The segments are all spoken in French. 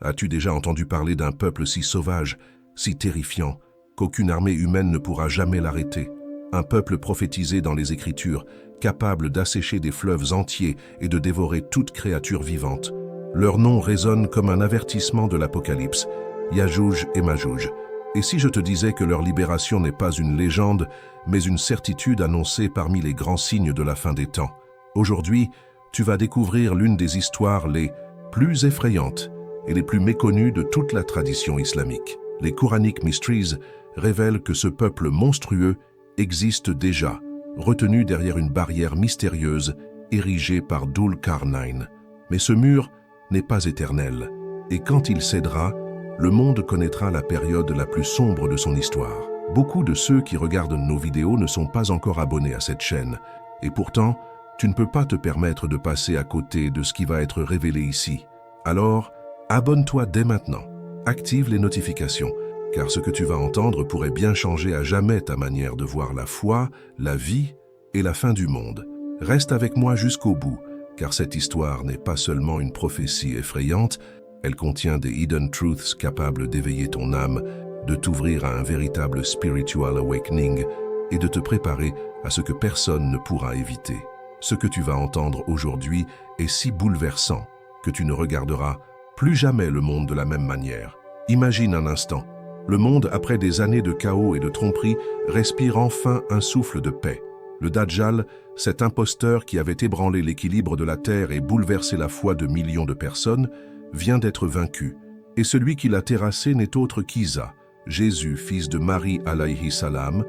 As-tu déjà entendu parler d'un peuple si sauvage, si terrifiant, qu'aucune armée humaine ne pourra jamais l'arrêter? Un peuple prophétisé dans les Écritures, capable d'assécher des fleuves entiers et de dévorer toute créature vivante. Leur nom résonne comme un avertissement de l'Apocalypse, Yajouj et Majouj. Et si je te disais que leur libération n'est pas une légende, mais une certitude annoncée parmi les grands signes de la fin des temps? Aujourd'hui, tu vas découvrir l'une des histoires les plus effrayantes et les plus méconnues de toute la tradition islamique. Les Quranic Mysteries révèlent que ce peuple monstrueux existe déjà, retenu derrière une barrière mystérieuse érigée par Dhul Qarnayn. Mais ce mur n'est pas éternel, et quand il cédera, le monde connaîtra la période la plus sombre de son histoire. Beaucoup de ceux qui regardent nos vidéos ne sont pas encore abonnés à cette chaîne, et pourtant, tu ne peux pas te permettre de passer à côté de ce qui va être révélé ici. Alors, abonne-toi dès maintenant, active les notifications, car ce que tu vas entendre pourrait bien changer à jamais ta manière de voir la foi, la vie et la fin du monde. Reste avec moi jusqu'au bout, car cette histoire n'est pas seulement une prophétie effrayante, elle contient des hidden truths capables d'éveiller ton âme, de t'ouvrir à un véritable spiritual awakening et de te préparer à ce que personne ne pourra éviter. Ce que tu vas entendre aujourd'hui est si bouleversant que tu ne regarderas plus jamais le monde de la même manière. Imagine un instant, le monde, après des années de chaos et de tromperie, respire enfin un souffle de paix. Le Dajjal, cet imposteur qui avait ébranlé l'équilibre de la terre et bouleversé la foi de millions de personnes, vient d'être vaincu. Et celui qui l'a terrassé n'est autre qu'Isa, Jésus, fils de Marie alayhi salam,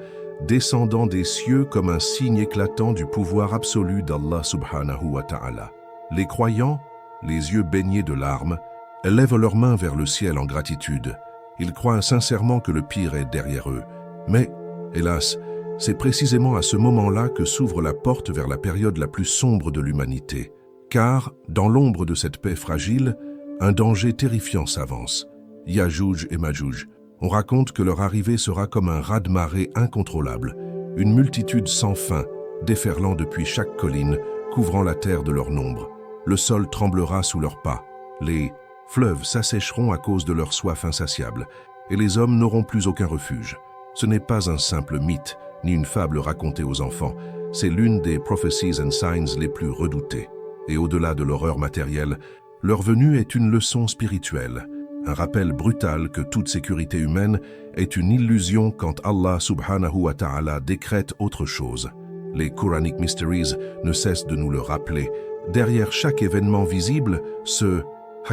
descendant des cieux comme un signe éclatant du pouvoir absolu d'Allah subhanahu wa ta'ala. Les croyants, les yeux baignés de larmes, lèvent leurs mains vers le ciel en gratitude. Ils croient sincèrement que le pire est derrière eux. Mais, hélas, c'est précisément à ce moment-là que s'ouvre la porte vers la période la plus sombre de l'humanité. Car, dans l'ombre de cette paix fragile, un danger terrifiant s'avance. Yajouj et Majouj. On raconte que leur arrivée sera comme un raz-de-marée incontrôlable, une multitude sans fin, déferlant depuis chaque colline, couvrant la terre de leur nombre. Le sol tremblera sous leurs pas, les fleuves s'assécheront à cause de leur soif insatiable, et les hommes n'auront plus aucun refuge. Ce n'est pas un simple mythe, ni une fable racontée aux enfants, c'est l'une des prophecies and signs les plus redoutées. Et au-delà de l'horreur matérielle, leur venue est une leçon spirituelle, un rappel brutal que toute sécurité humaine est une illusion quand Allah subhanahu wa ta'ala décrète autre chose. Les Quranic Mysteries ne cessent de nous le rappeler. Derrière chaque événement visible, ce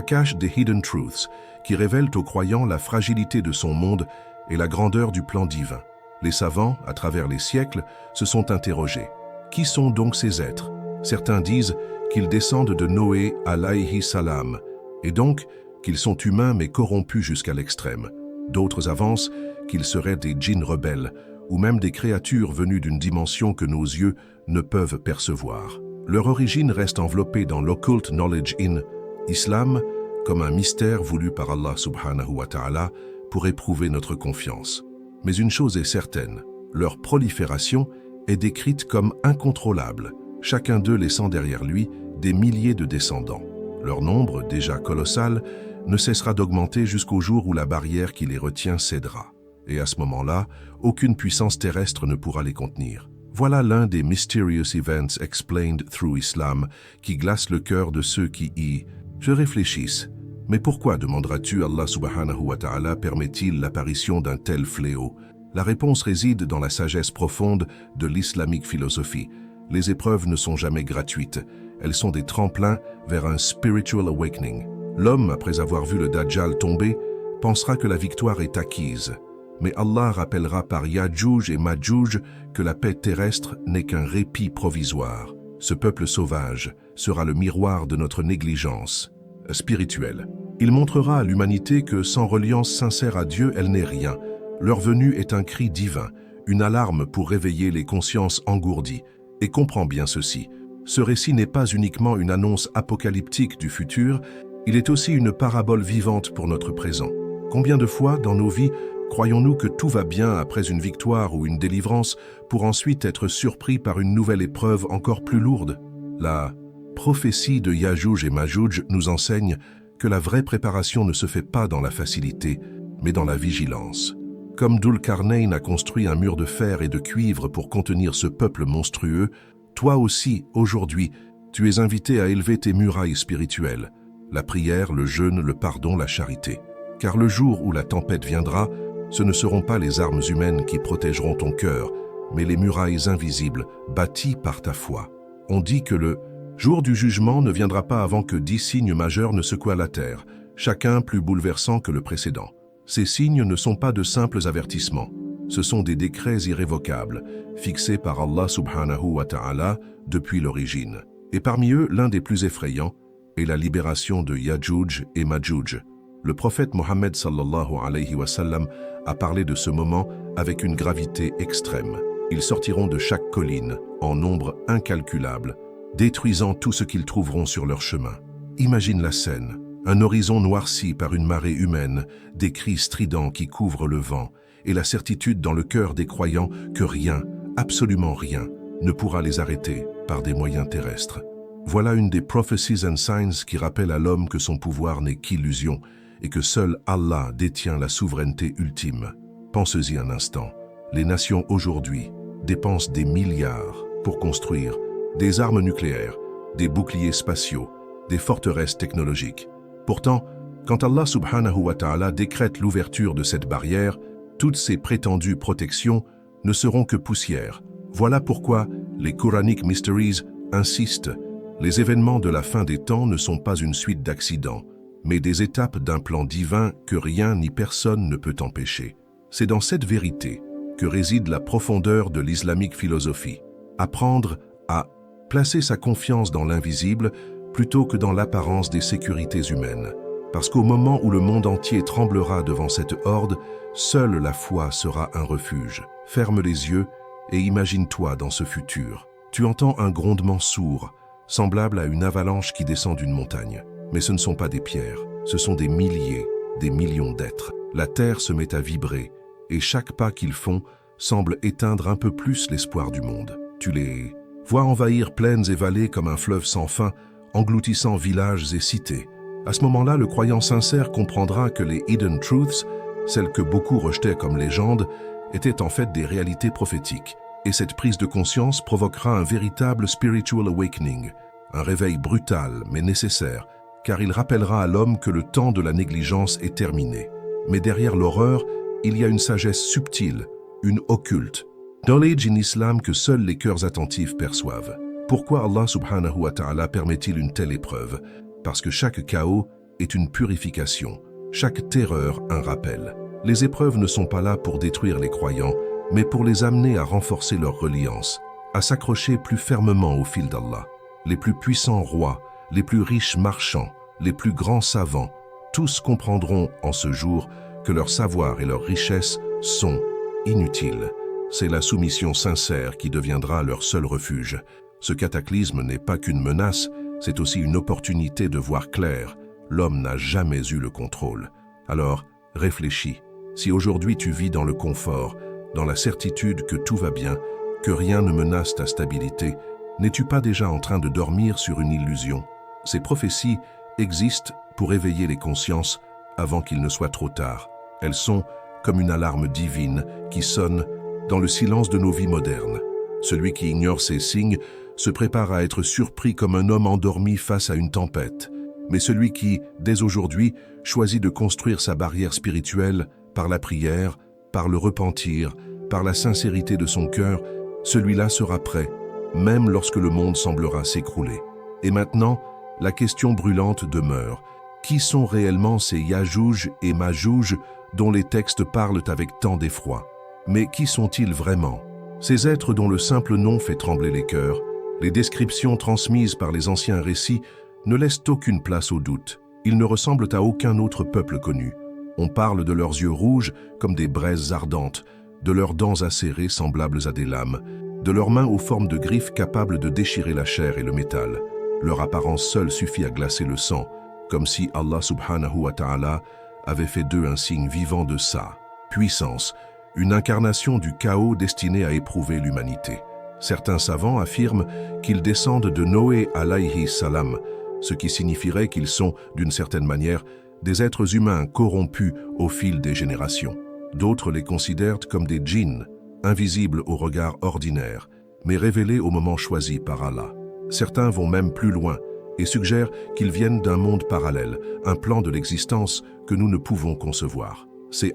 cache des hidden truths qui révèlent aux croyants la fragilité de son monde et la grandeur du plan divin. Les savants, à travers les siècles, se sont interrogés. Qui sont donc ces êtres? Certains disent qu'ils descendent de Noé alayhi salam, et donc qu'ils sont humains mais corrompus jusqu'à l'extrême. D'autres avancent qu'ils seraient des djinns rebelles, ou même des créatures venues d'une dimension que nos yeux ne peuvent percevoir. Leur origine reste enveloppée dans l'occult knowledge in Islam, comme un mystère voulu par Allah subhanahu wa ta'ala pour éprouver notre confiance. Mais une chose est certaine, leur prolifération est décrite comme incontrôlable, chacun d'eux laissant derrière lui des milliers de descendants. Leur nombre, déjà colossal, ne cessera d'augmenter jusqu'au jour où la barrière qui les retient cédera. Et à ce moment-là, aucune puissance terrestre ne pourra les contenir. Voilà l'un des mysterious events explained through Islam qui glace le cœur de ceux qui y réfléchissent. Mais pourquoi, demanderas-tu, Allah subhanahu wa ta'ala permet-il l'apparition d'un tel fléau? La réponse réside dans la sagesse profonde de l'islamique philosophie. Les épreuves ne sont jamais gratuites. Elles sont des tremplins vers un spiritual awakening. L'homme, après avoir vu le Dajjal tomber, pensera que la victoire est acquise. Mais Allah rappellera par Yajouj et Majouj que la paix terrestre n'est qu'un répit provisoire. Ce peuple sauvage sera le miroir de notre négligence spirituelle. Il montrera à l'humanité que sans reliance sincère à Dieu, elle n'est rien. Leur venue est un cri divin, une alarme pour réveiller les consciences engourdies. Et comprends bien ceci, ce récit n'est pas uniquement une annonce apocalyptique du futur, il est aussi une parabole vivante pour notre présent. Combien de fois dans nos vies croyons-nous que tout va bien après une victoire ou une délivrance pour ensuite être surpris par une nouvelle épreuve encore plus lourde? La prophétie de Yajouj et Majouj nous enseigne que la vraie préparation ne se fait pas dans la facilité, mais dans la vigilance. Comme Dhul-Qarnayn a construit un mur de fer et de cuivre pour contenir ce peuple monstrueux, toi aussi, aujourd'hui, tu es invité à élever tes murailles spirituelles, la prière, le jeûne, le pardon, la charité. Car le jour où la tempête viendra, ce ne seront pas les armes humaines qui protégeront ton cœur, mais les murailles invisibles bâties par ta foi. On dit que le jour du jugement ne viendra pas avant que 10 signes majeurs ne secouent la terre, chacun plus bouleversant que le précédent. Ces signes ne sont pas de simples avertissements, ce sont des décrets irrévocables, fixés par Allah subhanahu wa ta'ala depuis l'origine. Et parmi eux, l'un des plus effrayants est la libération de Ya'juj et Ma'juj. Le prophète Mohammed sallallahu alayhi wa sallam a parlé de ce moment avec une gravité extrême. Ils sortiront de chaque colline, en nombre incalculable, détruisant tout ce qu'ils trouveront sur leur chemin. Imagine la scène, un horizon noirci par une marée humaine, des cris stridents qui couvrent le vent, et la certitude dans le cœur des croyants que rien, absolument rien, ne pourra les arrêter par des moyens terrestres. Voilà une des prophecies and signs qui rappelle à l'homme que son pouvoir n'est qu'illusion et que seul Allah détient la souveraineté ultime. Pensez-y un instant. Les nations aujourd'hui dépensent des milliards pour construire des armes nucléaires, des boucliers spatiaux, des forteresses technologiques. Pourtant, quand Allah subhanahu wa ta'ala décrète l'ouverture de cette barrière, toutes ces prétendues protections ne seront que poussière. Voilà pourquoi les Quranic Mysteries insistent. Les événements de la fin des temps ne sont pas une suite d'accidents, mais des étapes d'un plan divin que rien ni personne ne peut empêcher. C'est dans cette vérité que réside la profondeur de l'islamique philosophie. Apprendre à placer sa confiance dans l'invisible plutôt que dans l'apparence des sécurités humaines. Parce qu'au moment où le monde entier tremblera devant cette horde, seule la foi sera un refuge. Ferme les yeux et imagine-toi dans ce futur. Tu entends un grondement sourd, semblable à une avalanche qui descend d'une montagne. Mais ce ne sont pas des pierres, ce sont des milliers, des millions d'êtres. La terre se met à vibrer, et chaque pas qu'ils font semble éteindre un peu plus l'espoir du monde. Tu les vois envahir plaines et vallées comme un fleuve sans fin, engloutissant villages et cités. À ce moment-là, le croyant sincère comprendra que les Hidden Truths, celles que beaucoup rejetaient comme légendes, étaient en fait des réalités prophétiques. Et cette prise de conscience provoquera un véritable spiritual awakening, un réveil brutal mais nécessaire, car il rappellera à l'homme que le temps de la négligence est terminé. Mais derrière l'horreur, il y a une sagesse subtile, une occulte, knowledge in islam que seuls les cœurs attentifs perçoivent. Pourquoi Allah subhanahu wa ta'ala permet-il une telle épreuve? Parce que chaque chaos est une purification, chaque terreur un rappel. Les épreuves ne sont pas là pour détruire les croyants, mais pour les amener à renforcer leur reliance, à s'accrocher plus fermement au fil d'Allah. Les plus puissants rois, les plus riches marchands, les plus grands savants, tous comprendront en ce jour que leur savoir et leur richesse sont inutiles. C'est la soumission sincère qui deviendra leur seul refuge. Ce cataclysme n'est pas qu'une menace, c'est aussi une opportunité de voir clair. L'homme n'a jamais eu le contrôle. Alors, réfléchis. Si aujourd'hui tu vis dans le confort, dans la certitude que tout va bien, que rien ne menace ta stabilité, n'es-tu pas déjà en train de dormir sur une illusion? Ces prophéties existent pour éveiller les consciences avant qu'il ne soit trop tard. Elles sont comme une alarme divine qui sonne dans le silence de nos vies modernes. Celui qui ignore ces signes se prépare à être surpris comme un homme endormi face à une tempête. Mais celui qui, dès aujourd'hui, choisit de construire sa barrière spirituelle par la prière, par le repentir, par la sincérité de son cœur, celui-là sera prêt, même lorsque le monde semblera s'écrouler. Et maintenant, la question brûlante demeure. Qui sont réellement ces Ya'juj et Ma'juj dont les textes parlent avec tant d'effroi? Mais qui sont-ils vraiment? Ces êtres dont le simple nom fait trembler les cœurs, les descriptions transmises par les anciens récits ne laissent aucune place au doute. Ils ne ressemblent à aucun autre peuple connu. On parle de leurs yeux rouges comme des braises ardentes, de leurs dents acérées semblables à des lames, de leurs mains aux formes de griffes capables de déchirer la chair et le métal. Leur apparence seule suffit à glacer le sang, comme si Allah subhanahu wa ta'ala avait fait d'eux un signe vivant de sa puissance, une incarnation du chaos destinée à éprouver l'humanité. Certains savants affirment qu'ils descendent de Noé alayhi salam, ce qui signifierait qu'ils sont, d'une certaine manière, des êtres humains corrompus au fil des générations. D'autres les considèrent comme des djinns, invisibles au regard ordinaire, mais révélés au moment choisi par Allah. Certains vont même plus loin et suggèrent qu'ils viennent d'un monde parallèle, un plan de l'existence que nous ne pouvons concevoir. Ces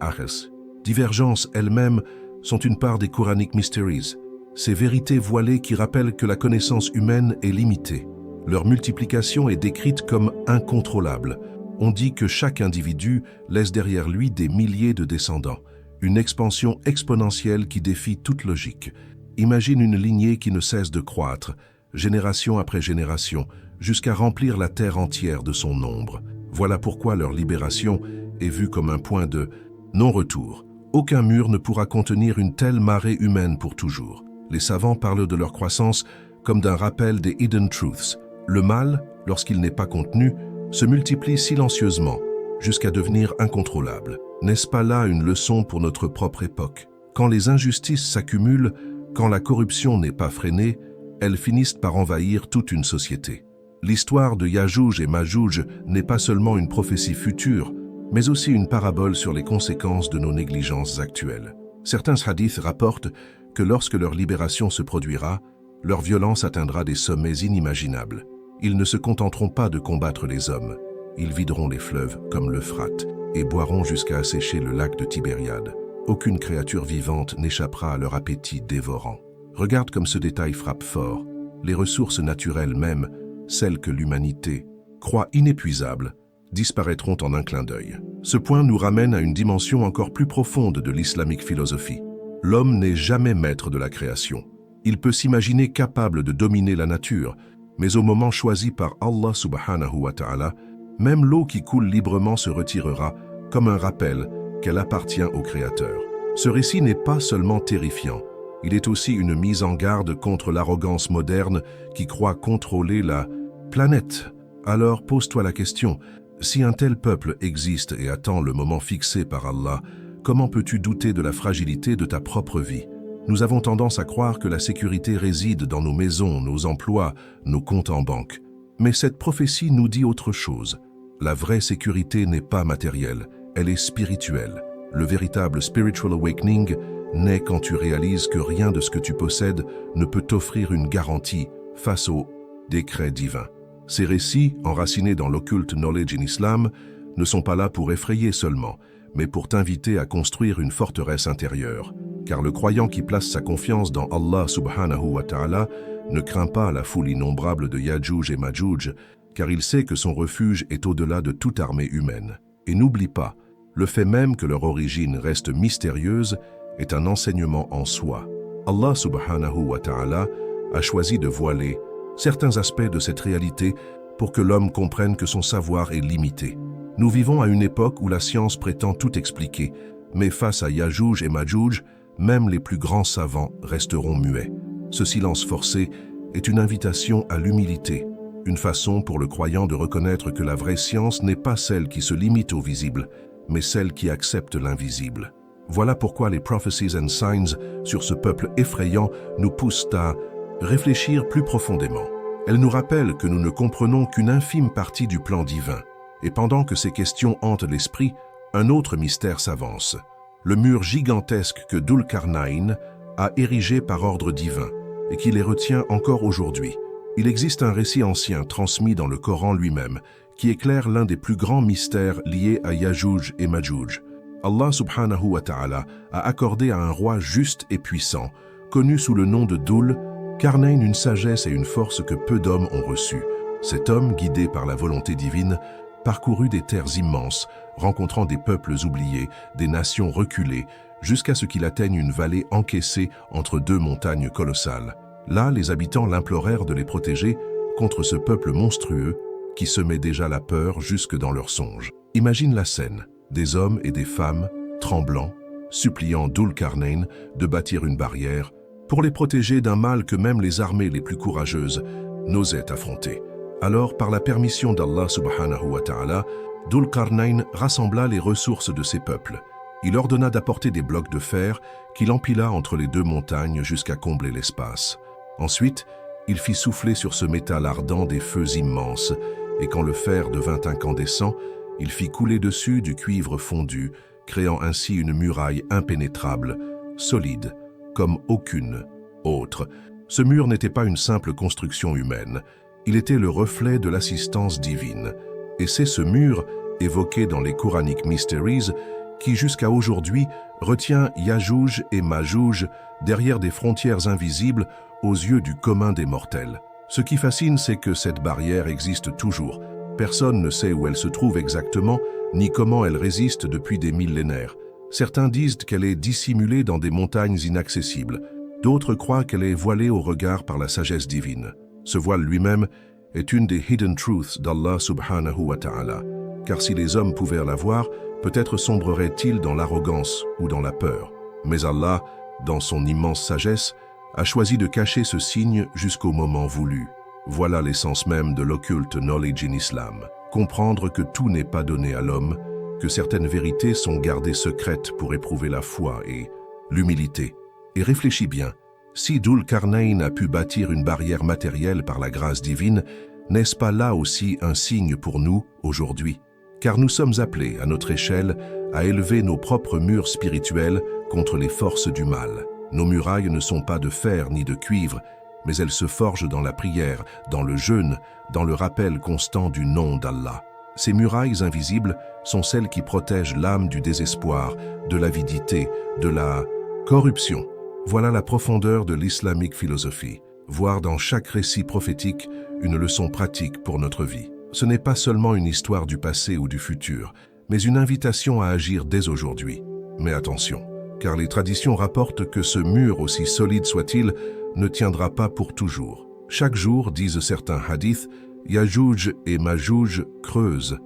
divergences elles-mêmes sont une part des Quranic Mysteries, ces vérités voilées qui rappellent que la connaissance humaine est limitée. Leur multiplication est décrite comme incontrôlable. On dit que chaque individu laisse derrière lui des milliers de descendants, une expansion exponentielle qui défie toute logique. Imagine une lignée qui ne cesse de croître, génération après génération, jusqu'à remplir la terre entière de son nombre. Voilà pourquoi leur libération est vue comme un point de non-retour. Aucun mur ne pourra contenir une telle marée humaine pour toujours. Les savants parlent de leur croissance comme d'un rappel des hidden truths. Le mal, lorsqu'il n'est pas contenu, se multiplie silencieusement, jusqu'à devenir incontrôlable. N'est-ce pas là une leçon pour notre propre époque? Quand les injustices s'accumulent, quand la corruption n'est pas freinée, elles finissent par envahir toute une société. L'histoire de Yajouj et Majouj n'est pas seulement une prophétie future, mais aussi une parabole sur les conséquences de nos négligences actuelles. Certains hadiths rapportent que lorsque leur libération se produira, leur violence atteindra des sommets inimaginables. Ils ne se contenteront pas de combattre les hommes. Ils videront les fleuves comme l'Euphrate et boiront jusqu'à assécher le lac de Tibériade. Aucune créature vivante n'échappera à leur appétit dévorant. Regarde comme ce détail frappe fort. Les ressources naturelles même, celles que l'humanité croit inépuisables, disparaîtront en un clin d'œil. Ce point nous ramène à une dimension encore plus profonde de l'islamique philosophie. L'homme n'est jamais maître de la création. Il peut s'imaginer capable de dominer la nature, mais au moment choisi par Allah subhanahu wa ta'ala, même l'eau qui coule librement se retirera comme un rappel qu'elle appartient au Créateur. Ce récit n'est pas seulement terrifiant, il est aussi une mise en garde contre l'arrogance moderne qui croit contrôler la planète. Alors pose-toi la question, si un tel peuple existe et attend le moment fixé par Allah, comment peux-tu douter de la fragilité de ta propre vie? Nous avons tendance à croire que la sécurité réside dans nos maisons, nos emplois, nos comptes en banque. Mais cette prophétie nous dit autre chose. La vraie sécurité n'est pas matérielle, elle est spirituelle. Le véritable spiritual awakening naît quand tu réalises que rien de ce que tu possèdes ne peut t'offrir une garantie face au décret divin. Ces récits, enracinés dans l'occulte knowledge in Islam, ne sont pas là pour effrayer seulement, mais pour t'inviter à construire une forteresse intérieure. Car le croyant qui place sa confiance dans Allah subhanahu wa ta'ala ne craint pas la foule innombrable de Yajouj et Majouj, car il sait que son refuge est au-delà de toute armée humaine. Et n'oublie pas, le fait même que leur origine reste mystérieuse est un enseignement en soi. Allah subhanahu wa ta'ala a choisi de voiler certains aspects de cette réalité pour que l'homme comprenne que son savoir est limité. Nous vivons à une époque où la science prétend tout expliquer, mais face à Yajouj et Majouj, même les plus grands savants resteront muets. Ce silence forcé est une invitation à l'humilité, une façon pour le croyant de reconnaître que la vraie science n'est pas celle qui se limite au visible, mais celle qui accepte l'invisible. Voilà pourquoi les prophecies and signs sur ce peuple effrayant nous poussent à réfléchir plus profondément. Elles nous rappellent que nous ne comprenons qu'une infime partie du plan divin, et pendant que ces questions hantent l'esprit, un autre mystère s'avance. Le mur gigantesque que Dhul-Qarnayn a érigé par ordre divin et qui les retient encore aujourd'hui. Il existe un récit ancien transmis dans le Coran lui-même qui éclaire l'un des plus grands mystères liés à Yajouj et Majouj. Allah subhanahu wa ta'ala a accordé à un roi juste et puissant, connu sous le nom de Dhul-Qarnayn, une sagesse et une force que peu d'hommes ont reçues. Cet homme, guidé par la volonté divine, parcourut des terres immenses, rencontrant des peuples oubliés, des nations reculées, jusqu'à ce qu'il atteigne une vallée encaissée entre deux montagnes colossales. Là, les habitants l'implorèrent de les protéger contre ce peuple monstrueux qui semait déjà la peur jusque dans leurs songes. Imagine la scène, des hommes et des femmes, tremblants, suppliant Dhul-Qarnayn de bâtir une barrière pour les protéger d'un mal que même les armées les plus courageuses n'osaient affronter. Alors, par la permission d'Allah subhanahu wa ta'ala, Dhul-Qarnayn rassembla les ressources de ces peuples. Il ordonna d'apporter des blocs de fer qu'il empila entre les deux montagnes jusqu'à combler l'espace. Ensuite, il fit souffler sur ce métal ardent des feux immenses et quand le fer devint incandescent, il fit couler dessus du cuivre fondu, créant ainsi une muraille impénétrable, solide, comme aucune autre. Ce mur n'était pas une simple construction humaine, il était le reflet de l'assistance divine. Et c'est ce mur, évoqué dans les Quranic Mysteries, qui jusqu'à aujourd'hui retient Yajouj et Majouj derrière des frontières invisibles aux yeux du commun des mortels. Ce qui fascine, c'est que cette barrière existe toujours. Personne ne sait où elle se trouve exactement, ni comment elle résiste depuis des millénaires. Certains disent qu'elle est dissimulée dans des montagnes inaccessibles. D'autres croient qu'elle est voilée au regard par la sagesse divine. Ce voile lui-même est une des hidden truths d'Allah subhanahu wa ta'ala. Car si les hommes pouvaient la voir, peut-être sombreraient-ils dans l'arrogance ou dans la peur. Mais Allah, dans son immense sagesse, a choisi de cacher ce signe jusqu'au moment voulu. Voilà l'essence même de l'occulte knowledge in Islam. Comprendre que tout n'est pas donné à l'homme, que certaines vérités sont gardées secrètes pour éprouver la foi et l'humilité. Et réfléchis bien, si Dhul Qarnayn a pu bâtir une barrière matérielle par la grâce divine, n'est-ce pas là aussi un signe pour nous aujourd'hui? Car nous sommes appelés, à notre échelle, à élever nos propres murs spirituels contre les forces du mal. Nos murailles ne sont pas de fer ni de cuivre, mais elles se forgent dans la prière, dans le jeûne, dans le rappel constant du nom d'Allah. Ces murailles invisibles sont celles qui protègent l'âme du désespoir, de l'avidité, de la corruption. Voilà la profondeur de l'islamique philosophie. Voir dans chaque récit prophétique une leçon pratique pour notre vie. Ce n'est pas seulement une histoire du passé ou du futur, mais une invitation à agir dès aujourd'hui. Mais attention, car les traditions rapportent que ce mur, aussi solide soit-il, ne tiendra pas pour toujours. Chaque jour, disent certains hadiths, Yajouj et Majouj creusent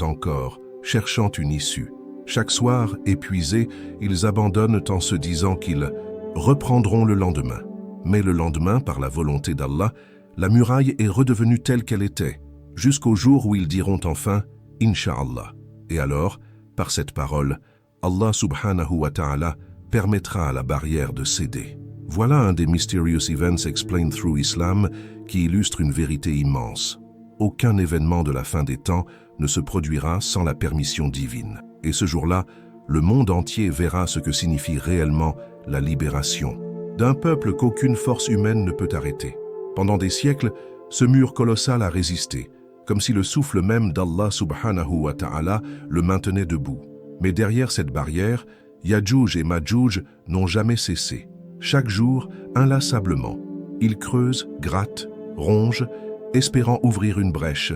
encore, cherchant une issue. Chaque soir, épuisés, ils abandonnent en se disant qu'ils reprendront le lendemain. Mais le lendemain, par la volonté d'Allah, la muraille est redevenue telle qu'elle était, jusqu'au jour où ils diront enfin « Inch'Allah ». Et alors, par cette parole, Allah subhanahu wa ta'ala permettra à la barrière de céder. Voilà un des Mysterious Events Explained Through Islam qui illustre une vérité immense. Aucun événement de la fin des temps ne se produira sans la permission divine. Et ce jour-là, le monde entier verra ce que signifie réellement la libération d'un peuple qu'aucune force humaine ne peut arrêter. Pendant des siècles, ce mur colossal a résisté, comme si le souffle même d'Allah subhanahu wa ta'ala le maintenait debout. Mais derrière cette barrière, Yajouj et Majouj n'ont jamais cessé. Chaque jour, inlassablement, ils creusent, grattent, rongent, espérant ouvrir une brèche.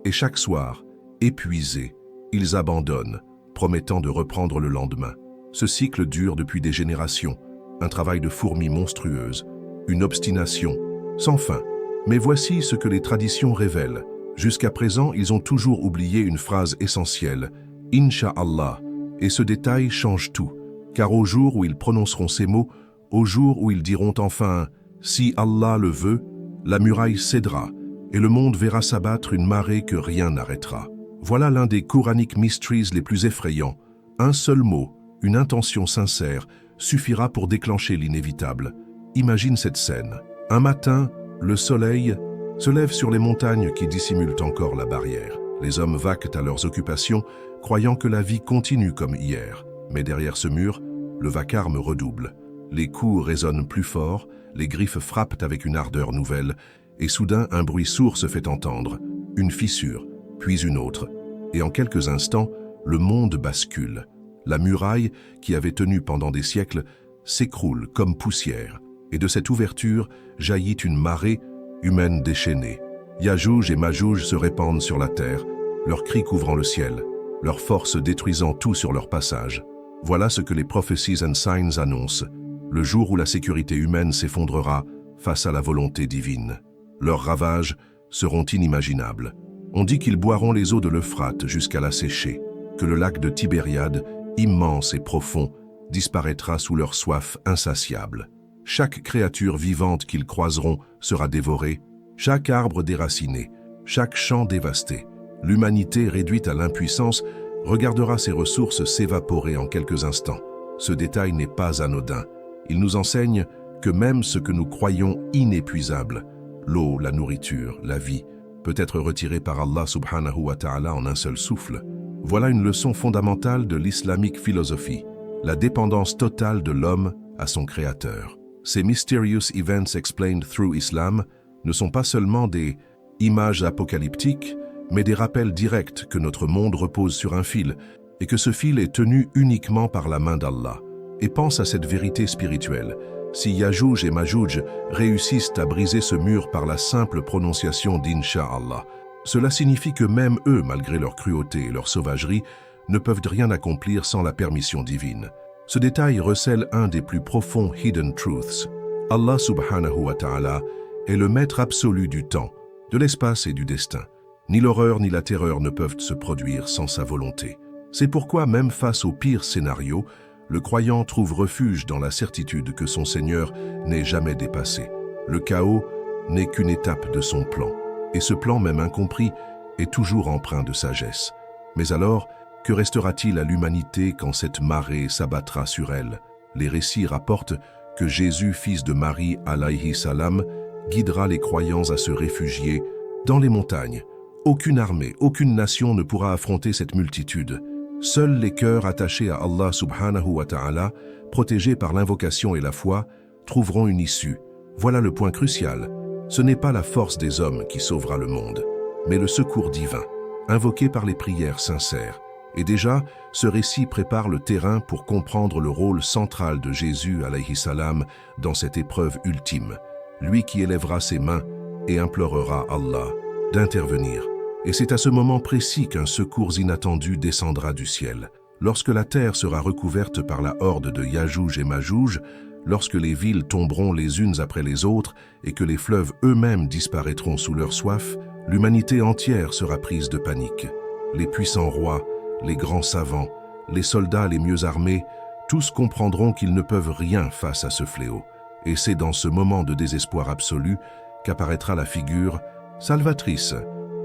Et chaque soir, épuisés, ils abandonnent, promettant de reprendre le lendemain. Ce cycle dure depuis des générations, un travail de fourmi monstrueuse, une obstination sans fin. Mais voici ce que les traditions révèlent. Jusqu'à présent, ils ont toujours oublié une phrase essentielle, « Inch'Allah », et ce détail change tout, car au jour où ils prononceront ces mots, au jour où ils diront enfin « Si Allah le veut », la muraille cédera, et le monde verra s'abattre une marée que rien n'arrêtera. Voilà l'un des Quranic Mysteries les plus effrayants. Un seul mot, une intention sincère, suffira pour déclencher l'inévitable. Imagine cette scène. Un matin, le soleil se lève sur les montagnes qui dissimulent encore la barrière. Les hommes vaquent à leurs occupations, croyant que la vie continue comme hier. Mais derrière ce mur, le vacarme redouble. Les coups résonnent plus fort, les griffes frappent avec une ardeur nouvelle, et soudain un bruit sourd se fait entendre. Une fissure, puis une autre. Et en quelques instants, le monde bascule. La muraille, qui avait tenu pendant des siècles, s'écroule comme poussière. Et de cette ouverture jaillit une marée humaine déchaînée. Yajouj et Majouj se répandent sur la terre, leurs cris couvrant le ciel, leurs forces détruisant tout sur leur passage. Voilà ce que les Prophecies and Signs annoncent, le jour où la sécurité humaine s'effondrera face à la volonté divine. Leurs ravages seront inimaginables. On dit qu'ils boiront les eaux de l'Euphrate jusqu'à la sécher, que le lac de Tibériade, immense et profond, disparaîtra sous leur soif insatiable. Chaque créature vivante qu'ils croiseront sera dévorée, chaque arbre déraciné, chaque champ dévasté. L'humanité réduite à l'impuissance regardera ses ressources s'évaporer en quelques instants. Ce détail n'est pas anodin. Il nous enseigne que même ce que nous croyons inépuisable, l'eau, la nourriture, la vie, peut être retiré par Allah subhanahu wa ta'ala en un seul souffle. Voilà une leçon fondamentale de l'islamique philosophie, la dépendance totale de l'homme à son créateur. Ces mysterious events explained through Islam ne sont pas seulement des images apocalyptiques, mais des rappels directs que notre monde repose sur un fil et que ce fil est tenu uniquement par la main d'Allah. Et pense à cette vérité spirituelle. Si Yajouj et Majouj réussissent à briser ce mur par la simple prononciation d'Inch'Allah, cela signifie que même eux, malgré leur cruauté et leur sauvagerie, ne peuvent rien accomplir sans la permission divine. Ce détail recèle un des plus profonds hidden truths. Allah subhanahu wa ta'ala est le maître absolu du temps, de l'espace et du destin. Ni l'horreur ni la terreur ne peuvent se produire sans sa volonté. C'est pourquoi, même face au pire scénario, le croyant trouve refuge dans la certitude que son Seigneur n'est jamais dépassé. Le chaos n'est qu'une étape de son plan, et ce plan, même incompris, est toujours empreint de sagesse. Mais alors, que restera-t-il à l'humanité quand cette marée s'abattra sur elle? Les récits rapportent que Jésus, fils de Marie alayhi salam, guidera les croyants à se réfugier dans les montagnes. Aucune armée, aucune nation ne pourra affronter cette multitude. Seuls les cœurs attachés à Allah subhanahu wa ta'ala, protégés par l'invocation et la foi, trouveront une issue. Voilà le point crucial. Ce n'est pas la force des hommes qui sauvera le monde, mais le secours divin, invoqué par les prières sincères. Et déjà, ce récit prépare le terrain pour comprendre le rôle central de Jésus alayhi salam dans cette épreuve ultime. Lui qui élèvera ses mains et implorera Allah d'intervenir. Et c'est à ce moment précis qu'un secours inattendu descendra du ciel. Lorsque la terre sera recouverte par la horde de Yajouj et Majouj, lorsque les villes tomberont les unes après les autres et que les fleuves eux-mêmes disparaîtront sous leur soif, l'humanité entière sera prise de panique. Les puissants rois, les grands savants, les soldats les mieux armés, tous comprendront qu'ils ne peuvent rien face à ce fléau. Et c'est dans ce moment de désespoir absolu qu'apparaîtra la figure salvatrice,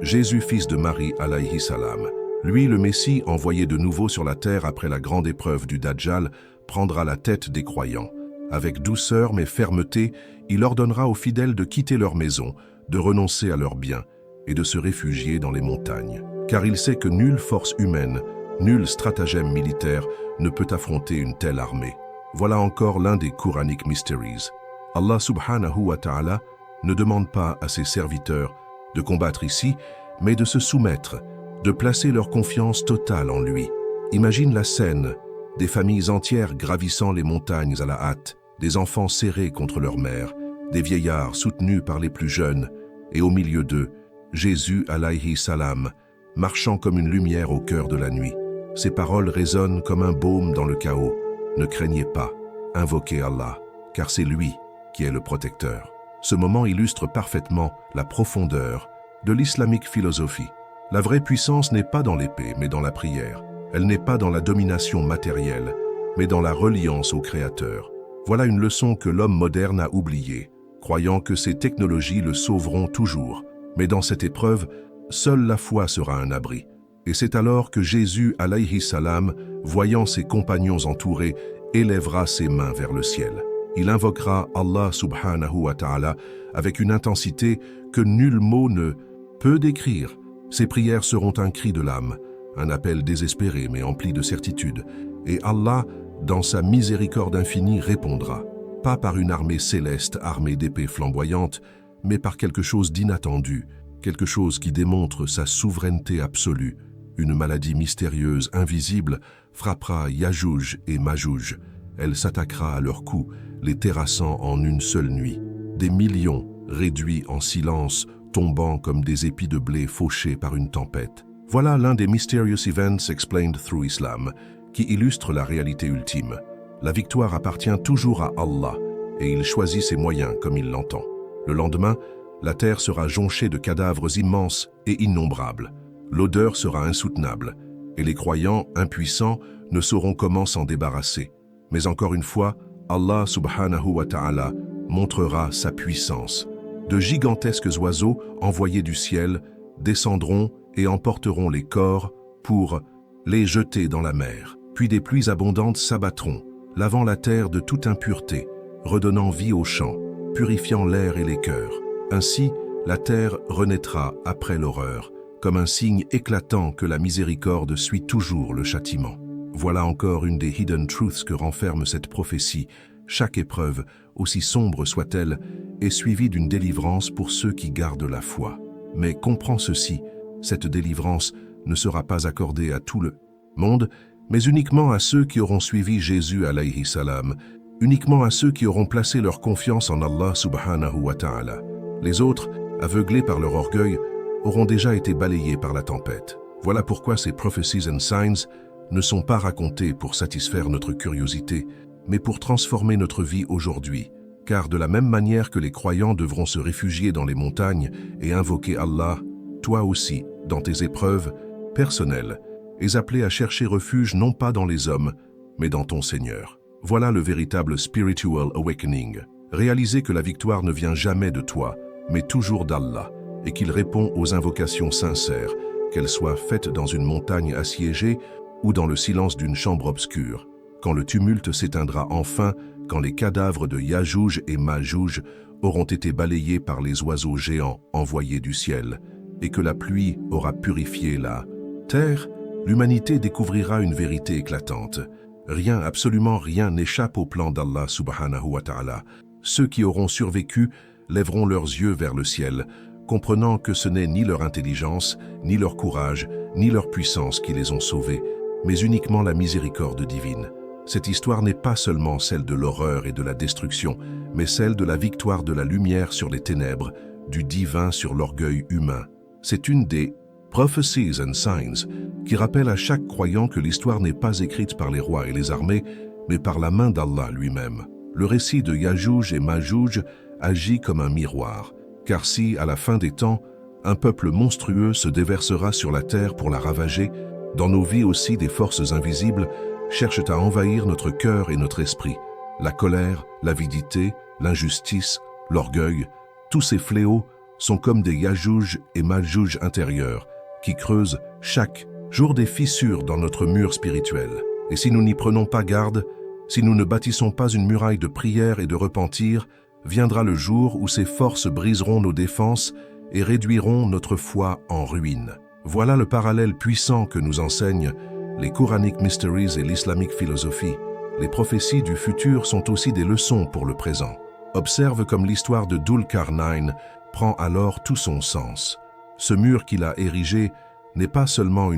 Jésus, fils de Marie alayhi salam. Lui, le Messie, envoyé de nouveau sur la terre après la grande épreuve du Dajjal, prendra la tête des croyants. Avec douceur mais fermeté, il ordonnera aux fidèles de quitter leur maison, de renoncer à leurs biens et de se réfugier dans les montagnes. Car il sait que nulle force humaine, nul stratagème militaire ne peut affronter une telle armée. Voilà encore l'un des Quranic Mysteries. Allah subhanahu wa ta'ala ne demande pas à ses serviteurs de combattre ici, mais de se soumettre, de placer leur confiance totale en lui. Imagine la scène, des familles entières gravissant les montagnes à la hâte, des enfants serrés contre leur mère, des vieillards soutenus par les plus jeunes, et au milieu d'eux, Jésus alayhi salam, marchant comme une lumière au cœur de la nuit. Ses paroles résonnent comme un baume dans le chaos. Ne craignez pas, invoquez Allah, car c'est lui qui est le protecteur. Ce moment illustre parfaitement la profondeur de l'islamique philosophie. La vraie puissance n'est pas dans l'épée, mais dans la prière. Elle n'est pas dans la domination matérielle, mais dans la reliance au Créateur. Voilà une leçon que l'homme moderne a oubliée, croyant que ces technologies le sauveront toujours. Mais dans cette épreuve, seule la foi sera un abri. Et c'est alors que Jésus, alayhi salam, voyant ses compagnons entourés, élèvera ses mains vers le ciel. Il invoquera Allah subhanahu wa ta'ala avec une intensité que nul mot ne peut décrire. Ses prières seront un cri de l'âme, un appel désespéré mais empli de certitude. Et Allah, dans sa miséricorde infinie, répondra, pas par une armée céleste armée d'épées flamboyantes, mais par quelque chose d'inattendu, quelque chose qui démontre sa souveraineté absolue. Une maladie mystérieuse, invisible, frappera Yajouj et Majouj. Elle s'attaquera à leurs coups, les terrassant en une seule nuit. Des millions, réduits en silence, tombant comme des épis de blé fauchés par une tempête. Voilà l'un des mysterious events explained through Islam, qui illustre la réalité ultime. La victoire appartient toujours à Allah, et il choisit ses moyens comme il l'entend. Le lendemain, la terre sera jonchée de cadavres immenses et innombrables. L'odeur sera insoutenable, et les croyants, impuissants, ne sauront comment s'en débarrasser. Mais encore une fois, Allah subhanahu wa ta'ala montrera sa puissance. De gigantesques oiseaux envoyés du ciel descendront et emporteront les corps pour les jeter dans la mer. Puis des pluies abondantes s'abattront, lavant la terre de toute impureté, redonnant vie aux champs, purifiant l'air et les cœurs. Ainsi, la terre renaîtra après l'horreur, comme un signe éclatant que la miséricorde suit toujours le châtiment. Voilà encore une des hidden truths que renferme cette prophétie. Chaque épreuve, aussi sombre soit-elle, est suivie d'une délivrance pour ceux qui gardent la foi. Mais comprends ceci, cette délivrance ne sera pas accordée à tout le monde, mais uniquement à ceux qui auront suivi Jésus alayhi salam, uniquement à ceux qui auront placé leur confiance en Allah subhanahu wa ta'ala. Les autres, aveuglés par leur orgueil, auront déjà été balayés par la tempête. Voilà pourquoi ces prophecies and signs ne sont pas racontés pour satisfaire notre curiosité, mais pour transformer notre vie aujourd'hui. Car de la même manière que les croyants devront se réfugier dans les montagnes et invoquer Allah, toi aussi, dans tes épreuves personnelles, es appelé à chercher refuge non pas dans les hommes, mais dans ton Seigneur. Voilà le véritable spiritual awakening. Réaliser que la victoire ne vient jamais de toi, mais toujours d'Allah, et qu'il répond aux invocations sincères, qu'elles soient faites dans une montagne assiégée ou dans le silence d'une chambre obscure. Quand le tumulte s'éteindra enfin, quand les cadavres de Yajouj et Majouj auront été balayés par les oiseaux géants envoyés du ciel, et que la pluie aura purifié la terre, l'humanité découvrira une vérité éclatante. Rien, absolument rien n'échappe au plan d'Allah subhanahu wa ta'ala. Ceux qui auront survécu lèveront leurs yeux vers le ciel, comprenant que ce n'est ni leur intelligence, ni leur courage, ni leur puissance qui les ont sauvés, mais uniquement la miséricorde divine. Cette histoire n'est pas seulement celle de l'horreur et de la destruction, mais celle de la victoire de la lumière sur les ténèbres, du divin sur l'orgueil humain. C'est une des prophecies and signs qui rappelle à chaque croyant que l'histoire n'est pas écrite par les rois et les armées, mais par la main d'Allah lui-même. Le récit de Yajouj et Majouj agit comme un miroir, car si, à la fin des temps, un peuple monstrueux se déversera sur la terre pour la ravager, dans nos vies aussi des forces invisibles cherchent à envahir notre cœur et notre esprit. La colère, l'avidité, l'injustice, l'orgueil, tous ces fléaux sont comme des Yajouj et Majouj intérieurs qui creusent chaque jour des fissures dans notre mur spirituel. Et si nous n'y prenons pas garde, si nous ne bâtissons pas une muraille de prière et de repentir, viendra le jour où ces forces briseront nos défenses et réduiront notre foi en ruine. Voilà le parallèle puissant que nous enseignent les Quranic Mysteries et l'islamique philosophie. Les prophéties du futur sont aussi des leçons pour le présent. Observe comme l'histoire de Dhul Qarnayn prend alors tout son sens. Ce mur qu'il a érigé n'est pas seulement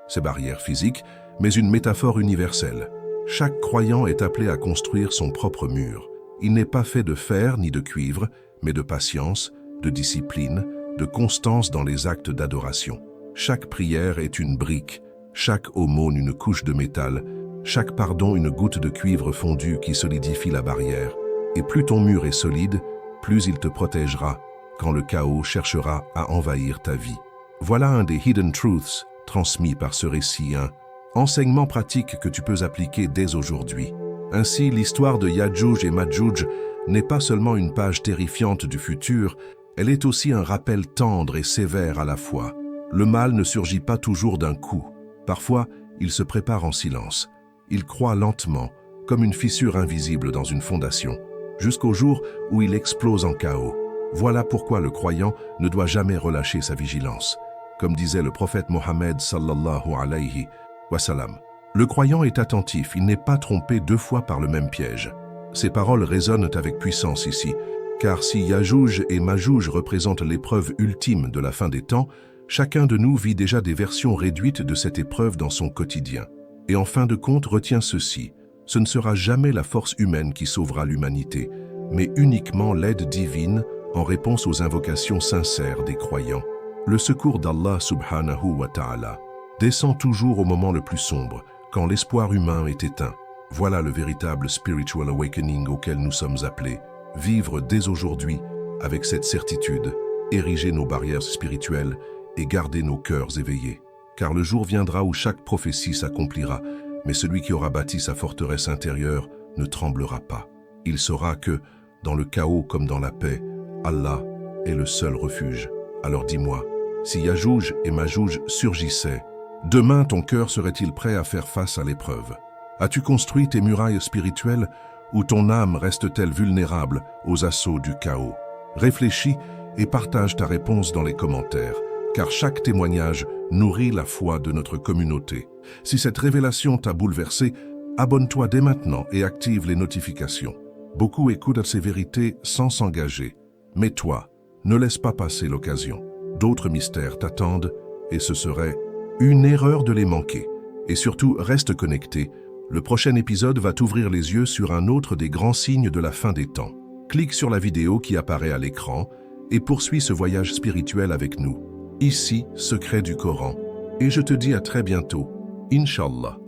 ses barrières physiques, mais une métaphore universelle. Chaque croyant est appelé à construire son propre mur. Il n'est pas fait de fer ni de cuivre, mais de patience, de discipline, de constance dans les actes d'adoration. Chaque prière est une brique, chaque aumône une couche de métal, chaque pardon une goutte de cuivre fondu qui solidifie la barrière. Et plus ton mur est solide, plus il te protégera quand le chaos cherchera à envahir ta vie. Voilà un des hidden truths transmis par ce récit, un enseignement pratique que tu peux appliquer dès aujourd'hui. Ainsi, l'histoire de Yajouj et Majouj n'est pas seulement une page terrifiante du futur, elle est aussi un rappel tendre et sévère à la fois. Le mal ne surgit pas toujours d'un coup. Parfois, il se prépare en silence. Il croît lentement, comme une fissure invisible dans une fondation, jusqu'au jour où il explose en chaos. Voilà pourquoi le croyant ne doit jamais relâcher sa vigilance. Comme disait le prophète Mohammed sallallahu alayhi wa sallam, le croyant est attentif, il n'est pas trompé deux fois par le même piège. Ces paroles résonnent avec puissance ici, car si Yajouj et Majouj représentent l'épreuve ultime de la fin des temps, chacun de nous vit déjà des versions réduites de cette épreuve dans son quotidien. Et en fin de compte, retiens ceci, ce ne sera jamais la force humaine qui sauvera l'humanité, mais uniquement l'aide divine en réponse aux invocations sincères des croyants. Le secours d'Allah subhanahu wa ta'ala descend toujours au moment le plus sombre, quand l'espoir humain est éteint. Voilà le véritable spiritual awakening auquel nous sommes appelés. Vivre dès aujourd'hui avec cette certitude, ériger nos barrières spirituelles et garder nos cœurs éveillés. Car le jour viendra où chaque prophétie s'accomplira, mais celui qui aura bâti sa forteresse intérieure ne tremblera pas. Il saura que, dans le chaos comme dans la paix, Allah est le seul refuge. Alors dis-moi, si Yajouj et Majouj surgissaient, demain ton cœur serait-il prêt à faire face à l'épreuve? As-tu construit tes murailles spirituelles ou ton âme reste-t-elle vulnérable aux assauts du chaos? Réfléchis et partage ta réponse dans les commentaires, car chaque témoignage nourrit la foi de notre communauté. Si cette révélation t'a bouleversé, abonne-toi dès maintenant et active les notifications. Beaucoup écoutent ces vérités sans s'engager. Mais toi, ne laisse pas passer l'occasion. D'autres mystères t'attendent et ce serait une erreur de les manquer. Et surtout, reste connecté. Le prochain épisode va t'ouvrir les yeux sur un autre des grands signes de la fin des temps. Clique sur la vidéo qui apparaît à l'écran et poursuis ce voyage spirituel avec nous. Ici, Secret du Coran. Et je te dis à très bientôt. Inch'Allah.